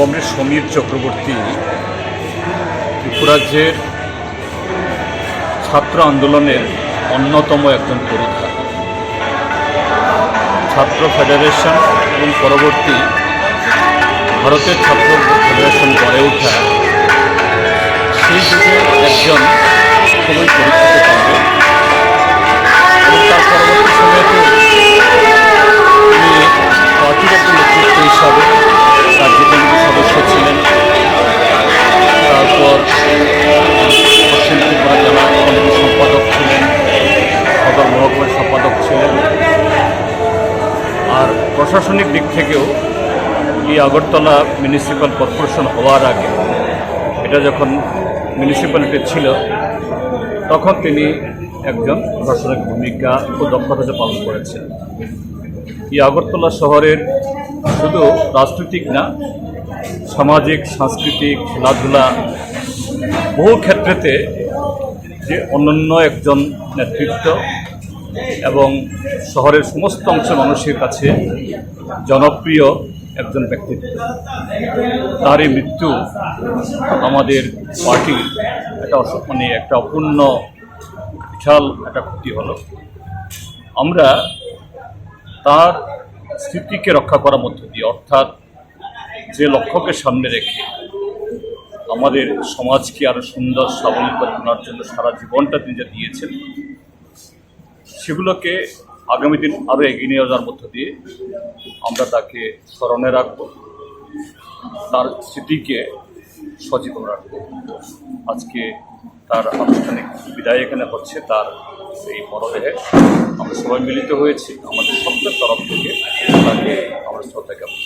Comrade Samir Chakraborty ত্রিপুরাজ্যের ছাত্র আন্দোলনের অন্যতম একজন পুরোধা। ছাত্র ফেডারেশন এবং পরবর্তী ভারতের ছাত্র ফেডারেশন গড়ে ওঠা সেই যুগে একজন খুবই পরিচিত কাণ্ডে এবং তার পরবর্তী সময়েতে তিনি পার্টির একজন নেতৃত্ব হিসাবে কার্যকরী সদস্য ছিলেন। তারপর পশ্চিম ত্রিপুরা জেলা কমিটির সম্পাদক ছিলেন, সদর মহকুমার সম্পাদক ছিলেন। আর প্রশাসনিক দিক থেকেও এই আগরতলা মিউনিসিপ্যাল কর্পোরেশন হওয়ার আগে, এটা যখন মিউনিসিপ্যালিটি ছিল, তখন তিনি একজন প্রশাসনিক ভূমিকা ও দক্ষতা পালন করেছেন। এই আগরতলা শহরের শুধু রাজনৈতিক না, সামাজিক, সাংস্কৃতিক, খেলাধুলা বহু ক্ষেত্রেতে যে অনন্য একজন নেতৃত্ব এবং শহরের সমস্ত অংশের মানুষের কাছে জনপ্রিয় একজন ব্যক্তিত্ব। তার এই মৃত্যু আমাদের পার্টির একটা অপূর্ণ বিশাল একটা ক্ষতি হলো। আমরা তার স্মৃতিকে রক্ষা করার মধ্য দিয়ে, অর্থাৎ যে লক্ষ্যকে সামনে রেখে আমাদের সমাজকে আরও সুন্দর স্বাবলম্বী করার জন্য সারা জীবনটা তিনি যা দিয়েছেন, সেগুলোকে আগামী দিন আরও এগিয়ে নিয়ে যাওয়ার মধ্য দিয়ে আমরা তাকে স্মরণে রাখব, তার স্মৃতিকে সচেতন রাখব। আজকে তার আনুষ্ঠানিক বিদায় এখানে হচ্ছে। তার এই মরদেহে আমরা সবাই মিলিত হয়েছি। আমাদের সকলের তরফ থেকে তাকে আমরা শ্রদ্ধা জ্ঞাপন